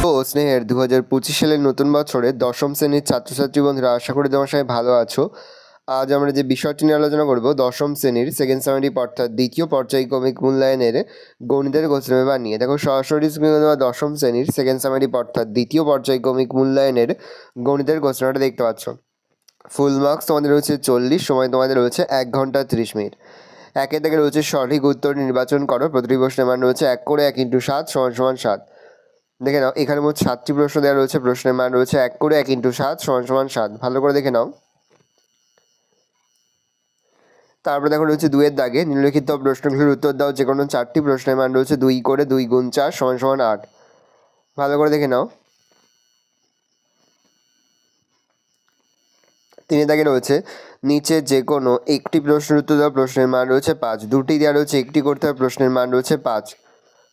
তো স্নেহের 2025 সালের নতুন বছরে দশম শ্রেণীর ছাত্রছাত্রী বন্ধুরা, আশা করি তোমার সবাই ভালো আছো। আজ আমরা যে বিষয়টি নিয়ে আলোচনা করব, দশম শ্রেণীর সেকেন্ড সামেটিভ অর্থাৎ দ্বিতীয় পর্যায়ক্রমিক মূল্যায়নের গণিতের কোশ্চেন পেপার নিয়ে। দেখো সরাসরি স্ক্রিনে দেওয়া দশম শ্রেণীর সেকেন্ড সামেটিভ অর্থাৎ দ্বিতীয় পর্যায়ক্রমিক মূল্যায়নের গণিতের কোশ্চেনটা দেখতে পাচ্ছ। ফুল মার্কস তোমাদের রয়েছে 40, সময় তোমাদের রয়েছে 1 ঘন্টা 30 মিনিট। একে থেকে রয়েছে সঠিক উত্তর নির্বাচন করো। প্রতিটি প্রশ্নের মান রয়েছে 1 করে 1 × 7 = 7। দেখে নাও, এখানে মোট 7টি প্রশ্ন দেওয়া রয়েছে। প্রশ্নের মান রয়েছে 1 করে 1 × 7 = 7। ভালো করে দেখে নাও। তারপরে দেখো রয়েছে 2-এর দাগে নিম্নলিখিত প্রশ্নগুলির উত্তর দাও। যে কোনো 4টি প্রশ্নের মান রয়েছে 2 করে 2 × 4 = 8। ভালো করে দেখে নাও। 3-এর দাগে রয়েছে নিচে যে কোনো একটি প্রশ্নের উত্তর দাও। প্রশ্নের মান রয়েছে 5। 2টি দেওয়া রয়েছে, একটি করতে হবে। প্রশ্নের মান রয়েছে 5।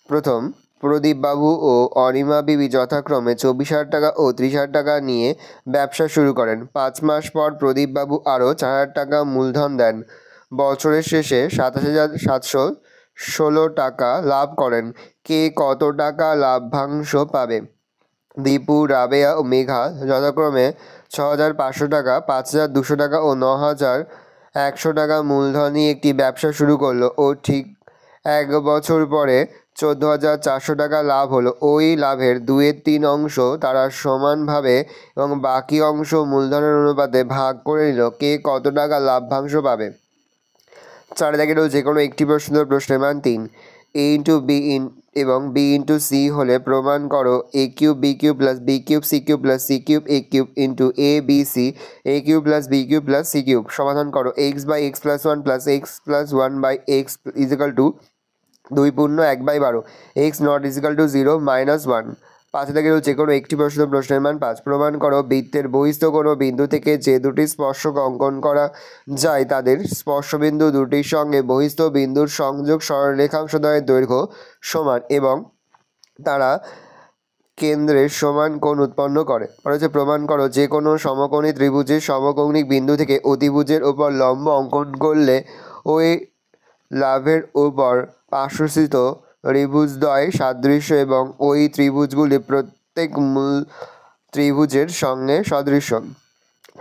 প্রথম, প্রদীপবাবু ও অনিমা বিবি যথাক্রমে 24,000 টাকা ও 30,000 টাকা নিয়ে ব্যবসা শুরু করেন। 5 মাস পর প্রদীপবাবু আরও 4,000 টাকা মূলধন দেন। বছরের শেষে 27,716 টাকা লাভ করেন। কে কত টাকা লাভ্যাংশ পাবে? দীপু, রাবেয়া ও মেঘা যথাক্রমে 6,500 টাকা, 5,200 টাকা ও 9,100 টাকা মূলধন নিয়ে একটি ব্যবসা শুরু করলো ও ঠিক 1 বছর পরে 14,400 টাকা লাভ হলো। ওই লাভের 2/3 অংশ তারা সমানভাবে এবং বাকি অংশ মূলধনের অনুপাতে ভাগ করে নিল। কে কত টাকা লাভ্যাংশ পাবে? 4 দাগে যে কোনো একটি প্রশ্নের মান 3। a × b এবং b × c হলে প্রমাণ করো a³ b³ + b³ c³ + c³ a³ × a b c a³ + b³ + c³ সমাধান করো। x/x + 1 + x + 1/x = 2 পূর্ণ 1/12। x ≠ 0 -1। 5 দাগে যে কোনো একটি প্রশ্নের মান 5। প্রমাণ করো বৃত্তের বহিস্থ কোনো বিন্দু থেকে যে দুটি স্পর্শক অঙ্কন করা যায় তাদের স্পর্শবিন্দু দুটির সঙ্গে বহিস্থ বিন্দুর সংযোগ সরলরেখাংশদ্বয়ের দৈর্ঘ্য সমান এবং তারা কেন্দ্রের সমান কোণ উৎপন্ন করে। হচ্ছে প্রমাণ করো যে কোনো সমকোণী ত্রিভুজের সমকৌণিক বিন্দু থেকে অতিভুজের ওপর লম্ব অঙ্কন করলে ওই লাভের উপর পার্শ্বস্থিত ত্রিভুজদ্বয় সাদৃশ্য এবং ওই ত্রিভুজগুলি প্রত্যেক মূল ত্রিভুজের সঙ্গে সদৃশ্য।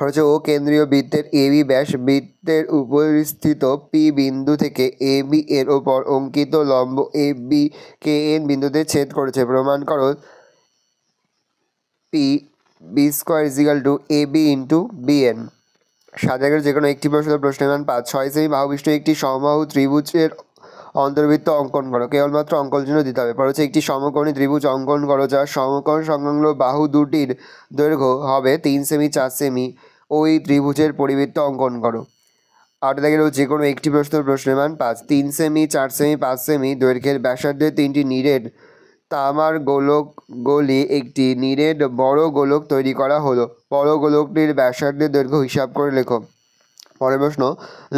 হচ্ছে ও কেন্দ্রীয় বৃত্তের এবি ব্যাস বৃত্তের উপরিস্থিত পি বিন্দু থেকে এবি এর ওপর অঙ্কিত লম্ব এবি কে এন বিন্দুতে ছেদ করেছে। প্রমাণ করো পি b² = ab × bn। 7 দাগের যে কোনো একটি প্রশ্নের মান 5। 6 সেমি বাহুবিশিষ্ট একটি সমবাহু ত্রিভুজের অন্তর্বৃত্ত অঙ্কন করো। কেবলমাত্র অঙ্কন চিহ্ন দিতে হবে। পরে হচ্ছে একটি সমকোণী ত্রিভুজ অঙ্কন করো যার সমকোণ সংলগ্ন বাহু দুটির দৈর্ঘ্য হবে 3 সেমি 4 সেমি। ওই ত্রিভুজের পরিবৃত্ত অঙ্কন করো। 8 দাগের যে কোনো একটি প্রশ্নের মান 5। 3 সেমি 4 সেমি 5 সেমি দৈর্ঘ্যের ব্যাসার্ধের 3টি নিরেট তামার গোলকগুলি একটি নিরেট বড় গোলক তৈরি করা হলো। বড় গোলকটির ব্যাসার্ধের দৈর্ঘ্য হিসাব করে লেখো। পরের প্রশ্ন,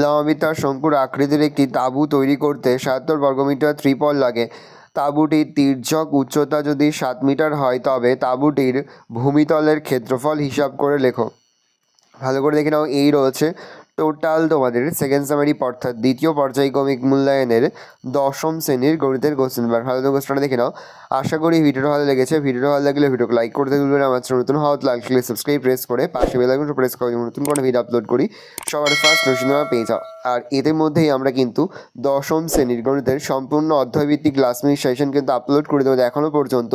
লম্ববৃত্তাকার শঙ্কুর আকৃতির একটি তাঁবু তৈরি করতে ৭০ বর্গমিটার ত্রিপল লাগে। তাঁবুটির তির্যক উচ্চতা যদি 7 মিটার হয় তবে তাঁবুটির ভূমিতলের ক্ষেত্রফল হিসাব করে লেখো। ভালো করে দেখে নাও। এই রয়েছে টোটাল তোমাদের সেকেন্ড সামেটিভ অর্থাৎ দ্বিতীয় পর্যায়ক্রমিক মূল্যায়নের দশম শ্রেণীর গণিতের কোশ্চেন পেপার। ভালো করে কোশ্চেনটা দেখে নাও। আশা করি ভিডিওটা ভালো লেগেছে। ভিডিওটা ভালো লাগলে ভিডিওকে লাইক করতে ভুলবেন না। আমার চ্যানেল নতুন হওয়া লাইক করলে সাবস্ক্রাইব প্রেস করে পাশে বেল আইকনটা প্রেস করে নতুন কোনো ভিডিও আপলোড করি সবার ফার্স্ট নোটিফিকেশন পেয়ে যাও। আর এদের মধ্যেই আমরা কিন্তু দশম শ্রেণীর গণিতের সম্পূর্ণ অধ্যায়ভিত্তিক ক্লাসমেট সেশন কিন্তু আপলোড করে দেবো। এখনও পর্যন্ত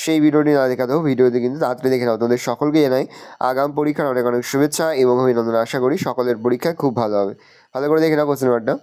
সেই ভিডিওটি না দেখাতেও ভিডিওতে কিন্তু তাড়াতাড়ি দেখে নাও। তোমাদের সকলকে জানাই আগাম পরীক্ষার অনেক অনেক শুভেচ্ছা এবং অভিনন্দন। আশা করি সকলের পরীক্ষা খুব ভালো হবে। ভালো করে দেখে নাও কোশ্চেন পেপারটা।